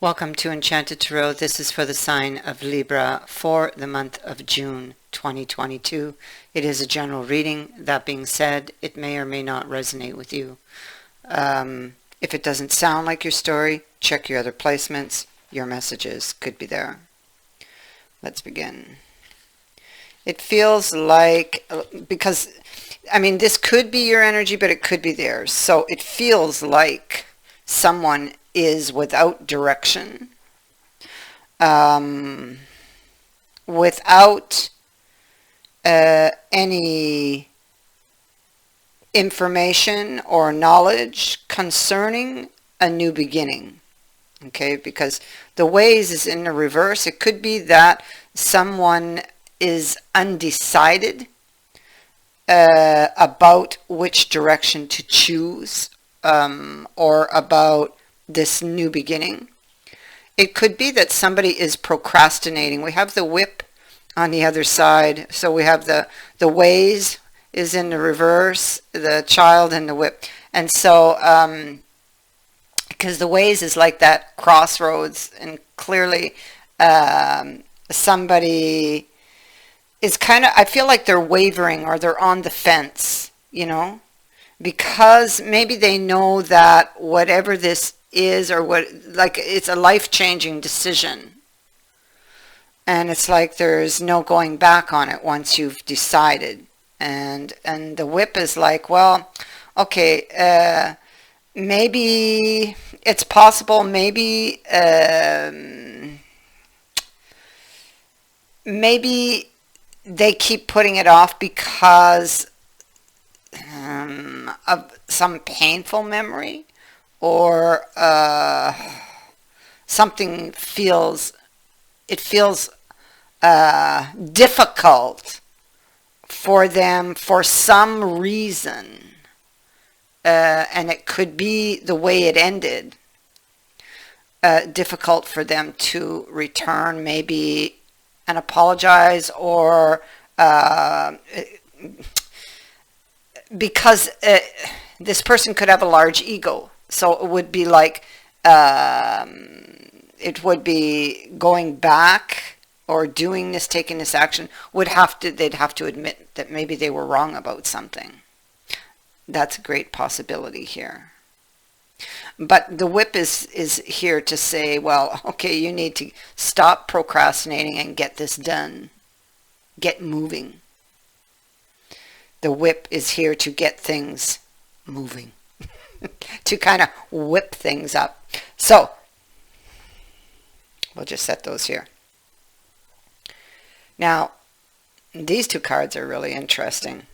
Welcome to Enchanted Tarot. This is for the sign of Libra for the month of June 2022. It is a general reading. That being said, it may or may not resonate with you. If it doesn't sound like your story, check your other placements. Your messages could be there. Let's begin. It feels like, because, this could be your energy, but it could be theirs. So it feels like someone is without direction, without any information or knowledge concerning a new beginning. Okay, because the ways is in the reverse. It could be that someone is undecided about which direction to choose, or about this new beginning. It could be that somebody is procrastinating. We have the whip on the other side. So we have the ways is in the reverse, the child and the whip. And so, because the ways is like that crossroads, and clearly somebody is kind of, I feel like they're wavering or they're on the fence, because maybe they know that whatever this is, or what, like, it's a life-changing decision, and it's like there's no going back on it once you've decided. And the whip is like, well, okay, maybe it's possible, maybe they keep putting it off because of some painful memory, or something feels difficult for them for some reason, and it could be the way it ended, difficult for them to return maybe and apologize, or because this person could have a large ego. So it would be like, it would be going back or doing this, taking this action, they'd have to admit that maybe they were wrong about something. That's a great possibility here. But the whip is here to say, well, okay, you need to stop procrastinating and get this done. Get moving. The whip is here to get things moving. To kind of whip things up. So we'll just set those here. Now, these two cards are really interesting.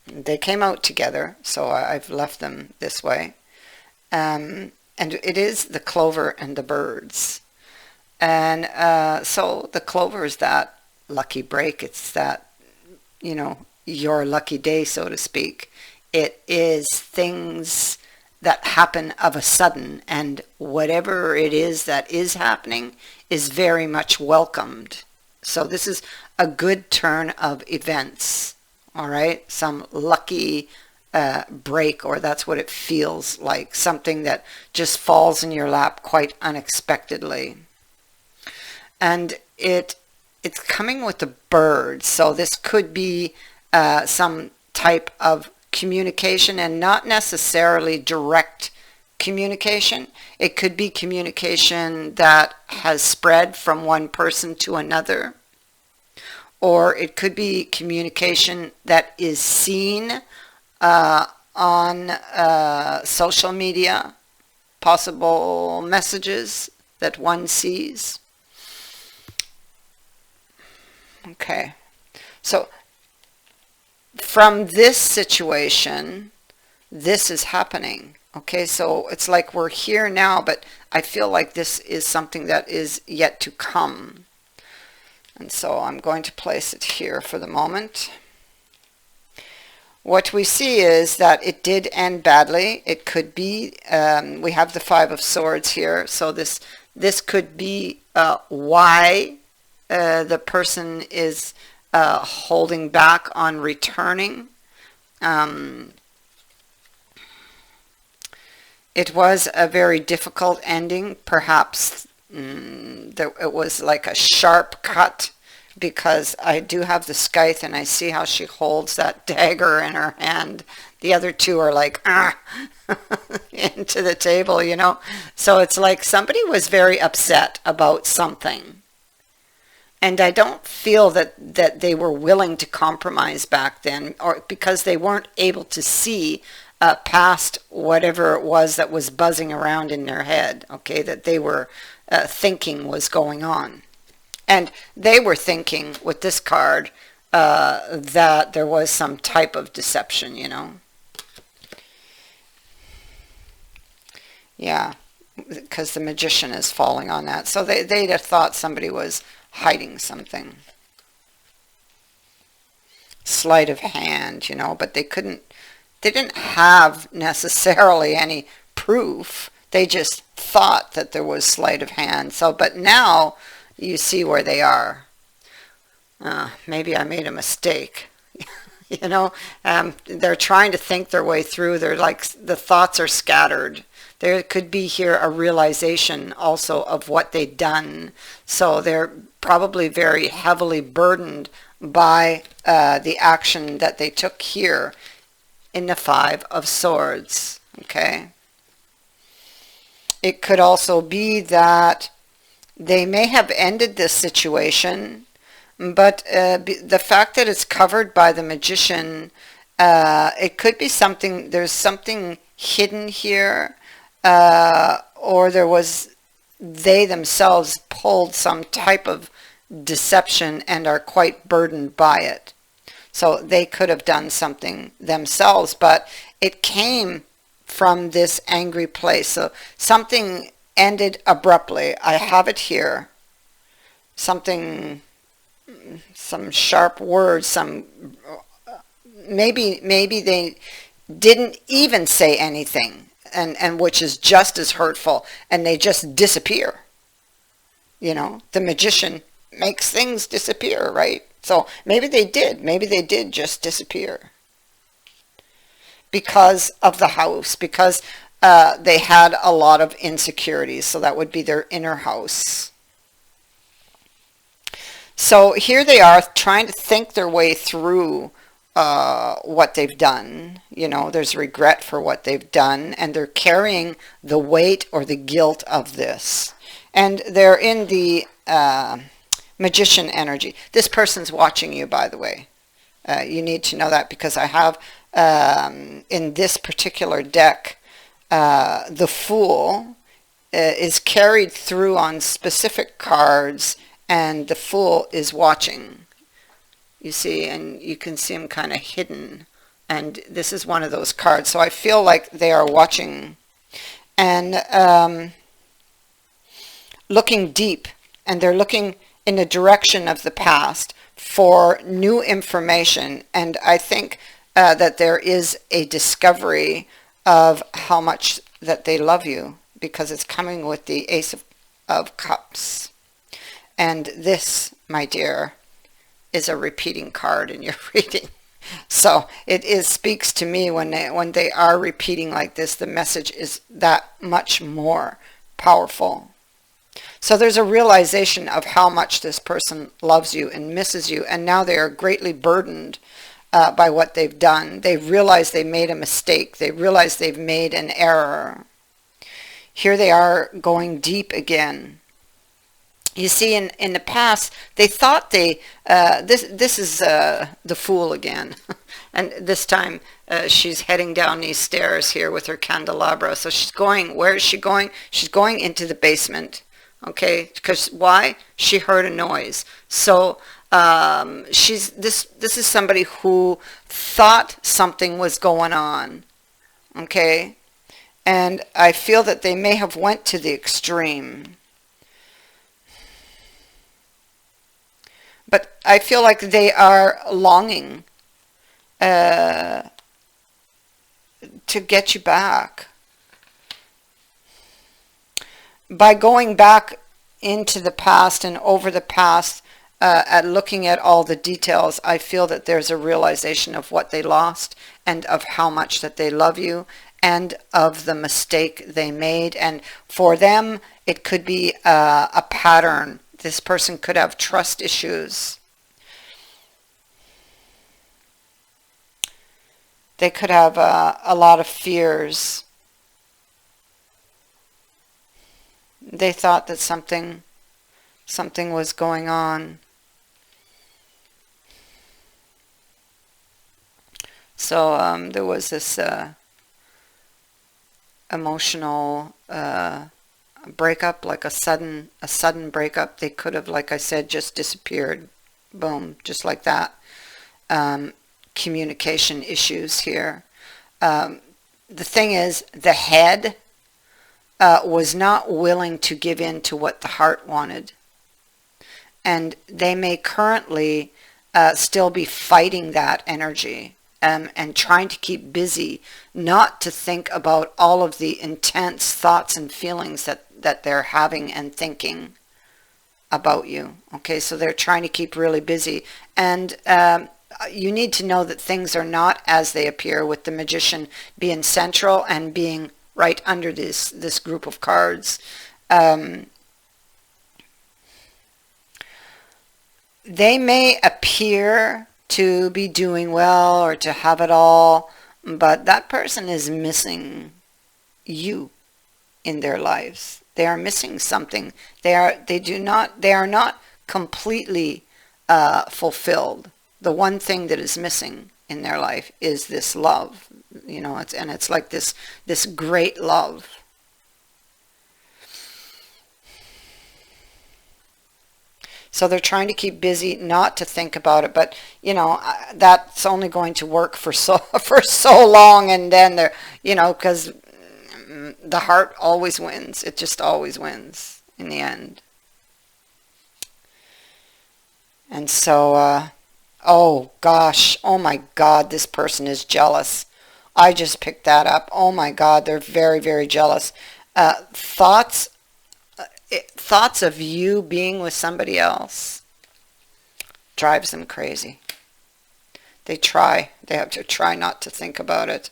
They came out together, so I've left them this way. And it is the clover and the birds. And so the clover is that lucky break. It's that, your lucky day, so to speak. It is things that happen of a sudden, and whatever it is that is happening is very much welcomed. So this is a good turn of events, all right? Some lucky break, or that's what it feels like, something that just falls in your lap quite unexpectedly. And it's coming with the birds, so this could be some type of communication, and not necessarily direct communication. It could be communication that has spread from one person to another, or it could be communication that is seen on social media, possible messages that one sees. Okay, so from this situation, this is happening. Okay, so it's like we're here now, but I feel like this is something that is yet to come. And so I'm going to place it here for the moment. What we see is that it did end badly. It could be, we have the Five of Swords here, so this could be why the person is holding back on returning. It was a very difficult ending, perhaps it was like a sharp cut, because I do have the scythe and I see how she holds that dagger in her hand. The other two are like, into the table, you know. So it's like somebody was very upset about something. And I don't feel that they were willing to compromise back then, or because they weren't able to see past whatever it was that was buzzing around in their head, okay, that they were thinking was going on. And they were thinking with this card that there was some type of deception, you know. Yeah, because the magician is falling on that. So they'd have thought somebody was hiding something. Sleight of hand, you know, but they didn't have necessarily any proof. They just thought that there was sleight of hand. So, but now you see where they are. Maybe I made a mistake. You know, they're trying to think their way through. They're like, the thoughts are scattered. There could be here a realization also of what they've done. So they're probably very heavily burdened by the action that they took here in the Five of Swords. Okay. It could also be that they may have ended this situation, but the fact that it's covered by the magician, it could be something, there's something hidden here, or they themselves pulled some type of deception and are quite burdened by it. So they could have done something themselves, but it came from this angry place. So something ended abruptly. I have it here. Something, some sharp words, maybe they didn't even say anything, and which is just as hurtful, and they just disappear. You know, the magician makes things disappear, right? So maybe they did just disappear because of the house, because they had a lot of insecurities. So that would be their inner house. So here they are trying to think their way through what they've done. You know, there's regret for what they've done, and they're carrying the weight or the guilt of this. And they're in the magician energy. This person's watching you, by the way. You need to know that, because I have in this particular deck, the Fool is carried through on specific cards, and the Fool is watching. You see, and you can see him kind of hidden. And this is one of those cards. So I feel like they are watching and looking deep, and they're looking in the direction of the past for new information. And I think that there is a discovery of how much that they love you, because it's coming with the Ace of Cups. And this, my dear, is a repeating card in your reading. So it speaks to me when they are repeating like this, the message is that much more powerful. So there's a realization of how much this person loves you and misses you, and now they are greatly burdened by what they've done. They realize they made a mistake. They realize they've made an error. Here they are going deep again. You see, in the past, they thought this is the Fool again. And this time, she's heading down these stairs here with her candelabra. So she's going, where is she going? She's going into the basement. Okay, because why? She heard a noise. So this is somebody who thought something was going on. Okay, and I feel that they may have went to the extreme. But I feel like they are longing to get you back. By going back into the past and over the past, at looking at all the details, I feel that there's a realization of what they lost, and of how much that they love you, and of the mistake they made. And for them, It could be a pattern. This person could have trust issues. They could have a lot of fears. They thought that something was going on. So there was this emotional breakup, like a sudden breakup. They could have, like I said, just disappeared. Boom, just like that. Communication issues here. The thing is, the head was not willing to give in to what the heart wanted. And they may currently still be fighting that energy and trying to keep busy, not to think about all of the intense thoughts and feelings that they're having and thinking about you. Okay, so they're trying to keep really busy. And you need to know that things are not as they appear, with the Magician being central and being right under this group of cards. They may appear to be doing well or to have it all, but that person is missing you in their lives. They are missing something. They are not completely fulfilled. The one thing that is missing in their life is this love. You know, it's like this great love. So they're trying to keep busy, not to think about it, but you know, that's only going to work for so long, and then they're, you know, because the heart always wins. It just always wins in the end. And so oh gosh, oh my God, this person is jealous. I just picked that up. Oh my God, they're very, very jealous. Thoughts of you being with somebody else drives them crazy. They have to try not to think about it.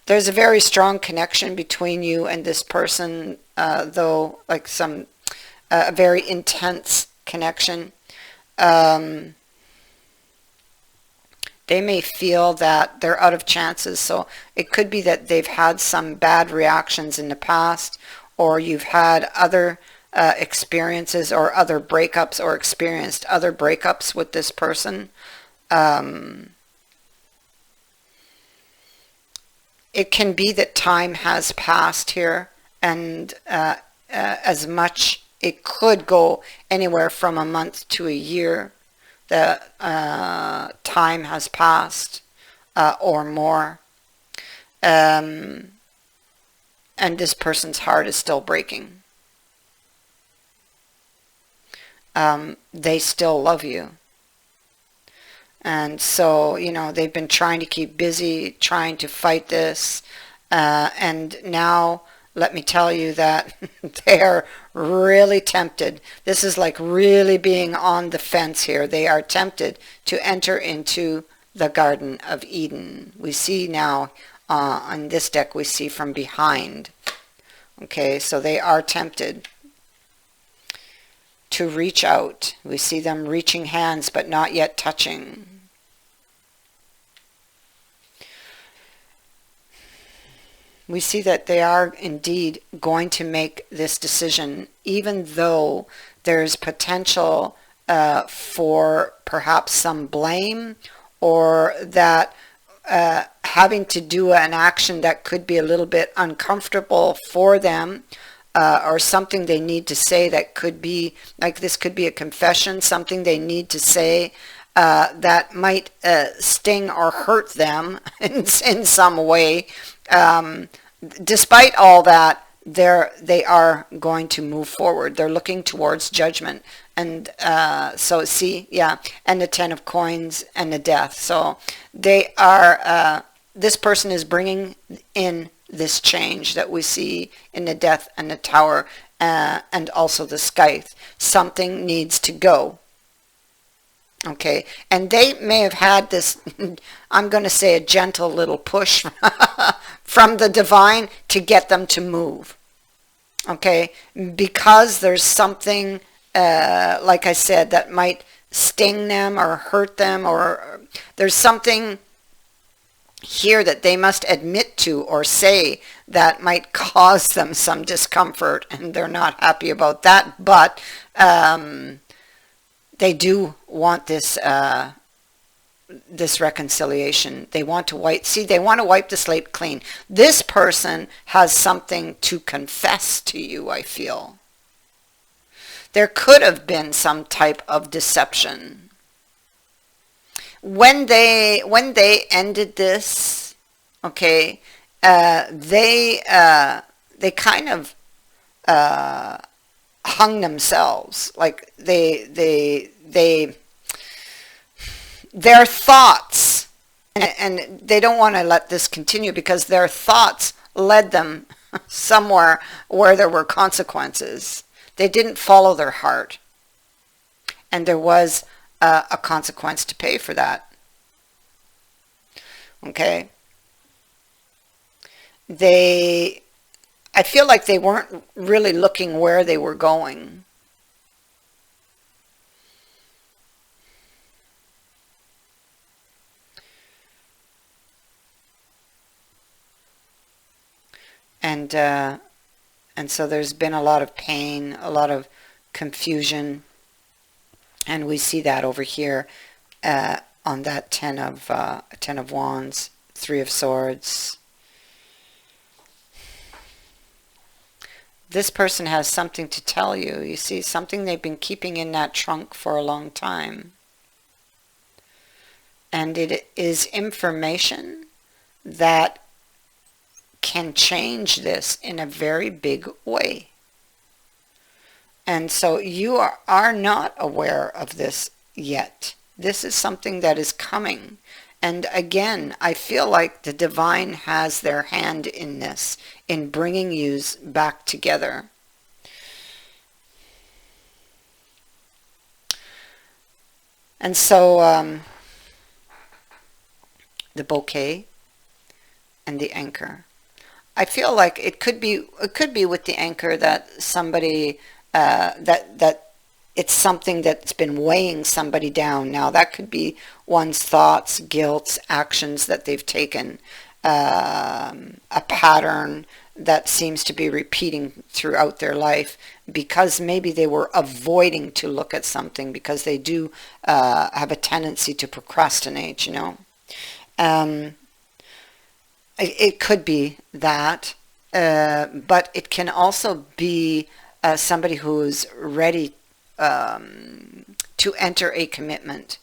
There's a very strong connection between you and this person, though, like a very intense connection. They may feel that they're out of chances, so it could be that they've had some bad reactions in the past, or you've had other experiences or other breakups, or experienced other breakups with this person. It can be that time has passed here, and as much, it could go anywhere from a month to a year. The time has passed or more, and this person's heart is still breaking. They still love you. And so, you know, they've been trying to keep busy, trying to fight this. And now, let me tell you that they are really tempted. This is like really being on the fence here. They are tempted to enter into the Garden of Eden. We see now, on this deck, we see from behind. Okay, so they are tempted to reach out. We see them reaching hands, but not yet touching. We see that they are indeed going to make this decision, even though there's potential for perhaps some blame, or that having to do an action that could be a little bit uncomfortable for them, or something they need to say that could be, like this could be a confession, something they need to say that might sting or hurt them in some way. Despite all that, they are going to move forward. They're looking towards judgment. And so see, yeah, and the 10 of coins and the death. So they are, this person is bringing in this change that we see in the death and the tower, and also the scythe. Something needs to go. Okay, and they may have had this, I'm going to say, a gentle little push from the divine to get them to move. Okay, because there's something, like I said, that might sting them or hurt them, or there's something here that they must admit to or say that might cause them some discomfort, and they're not happy about that, but they do want this reconciliation. They want to they want to wipe the slate clean. This person has something to confess to you, I feel. There could have been some type of deception. When they ended this, okay, they kind of hung themselves. Like their thoughts, and they don't want to let this continue because their thoughts led them somewhere where there were consequences. They didn't follow their heart, and there was a consequence to pay for that. Okay? I feel like they weren't really looking where they were going. And so there's been a lot of pain, a lot of confusion, and we see that over here on that Ten of Wands, Three of Swords. This person has something to tell you. You see, something they've been keeping in that trunk for a long time. And it is information that can change this in a very big way. And so you are not aware of this yet. This is something that is coming. And again, I feel like the divine has their hand in this, in bringing you back together. And so the bouquet and the anchor. I feel like it could be with the anchor that somebody that it's something that's been weighing somebody down. Now that could be one's thoughts, guilt, actions that they've taken, a pattern that seems to be repeating throughout their life because maybe they were avoiding to look at something because they do have a tendency to procrastinate, you know. It could be that, but it can also be somebody who's ready to enter a commitment.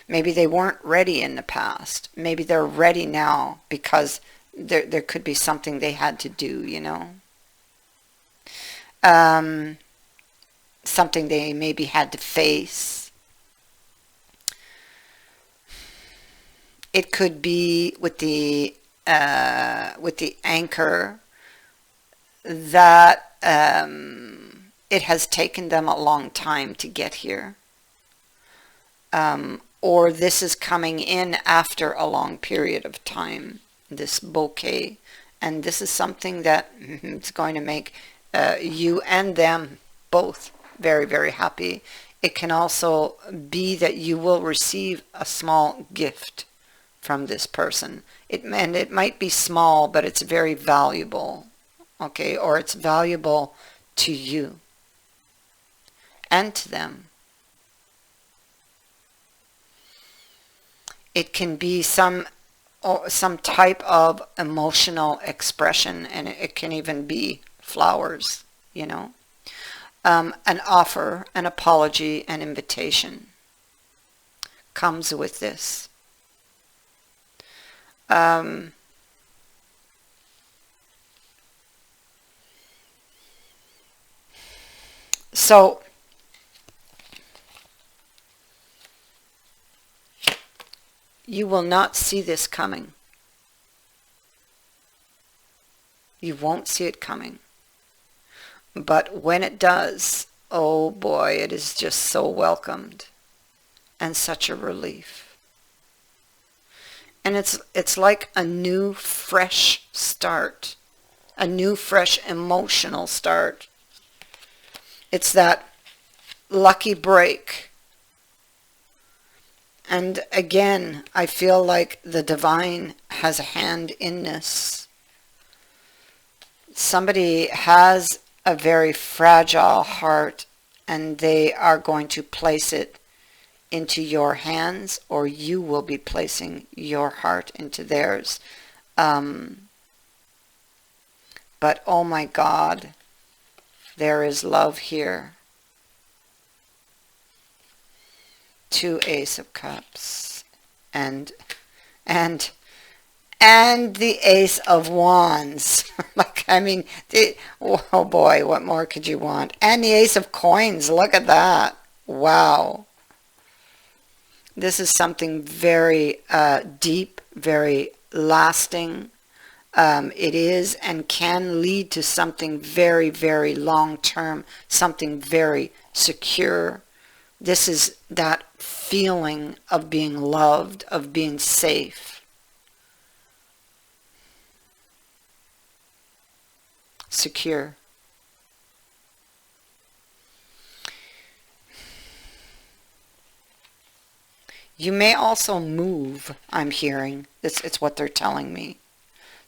Maybe they weren't ready in the past. Maybe they're ready now because there could be something they had to do, you know. Something they maybe had to face. It could be with the anchor that it has taken them a long time to get here. Or this is coming in after a long period of time, this bouquet. And this is something that is going to make you and them both very, very happy. It can also be that you will receive a small gift from this person. And it might be small, but it's very valuable. Okay, or it's valuable to you and to them. It can be some type of emotional expression, and it can even be flowers, you know. An offer, an apology, an invitation comes with this. So you will not see this coming. You won't see it coming. But when it does, oh boy, it is just so welcomed and such a relief. And it's like a new, fresh start, a new, fresh emotional start. It's that lucky break. And again, I feel like the divine has a hand in this. Somebody has a very fragile heart, and they are going to place it into your hands, or you will be placing your heart into theirs. But oh my God, there is love here. 2 Ace of Cups and the Ace of Wands. Like, I mean, oh boy, what more could you want? And the Ace of Coins. Look at that. Wow. This is something very deep, very lasting. It is and can lead to something very, very long-term, something very secure. This is that feeling of being loved, of being safe. Secure. You may also move, I'm hearing. It's what they're telling me.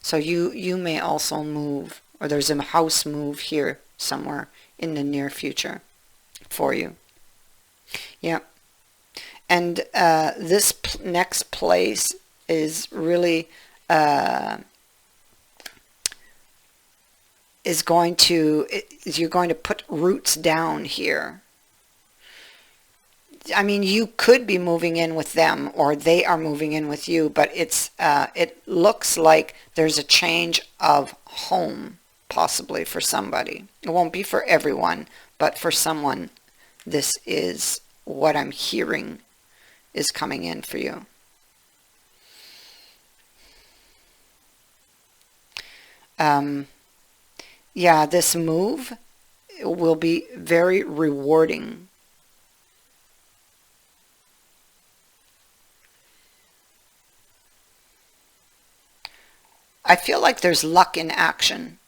So you may also move, or there's a house move here somewhere in the near future for you. Yeah. And this next place is really you're going to put roots down here. I mean, you could be moving in with them, or they are moving in with you, but it looks like there's a change of home, possibly for somebody. It won't be for everyone, but for someone, this is what I'm hearing is coming in for you. Yeah, this move will be very rewarding. I feel like there's luck in action.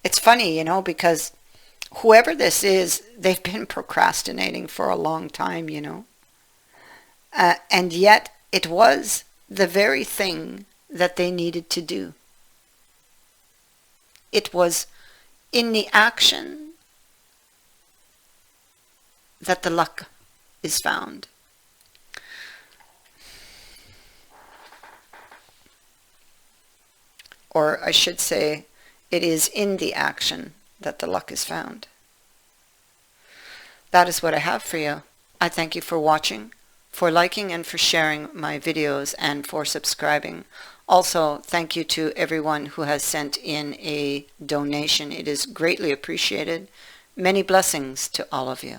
It's funny, you know, because whoever this is, they've been procrastinating for a long time, you know. And yet it was the very thing that they needed to do. It was in the action that the luck is found. Or I should say, it is in the action that the luck is found. That is what I have for you. I thank you for watching, for liking and for sharing my videos, and for subscribing. Also, thank you to everyone who has sent in a donation. It is greatly appreciated. Many blessings to all of you.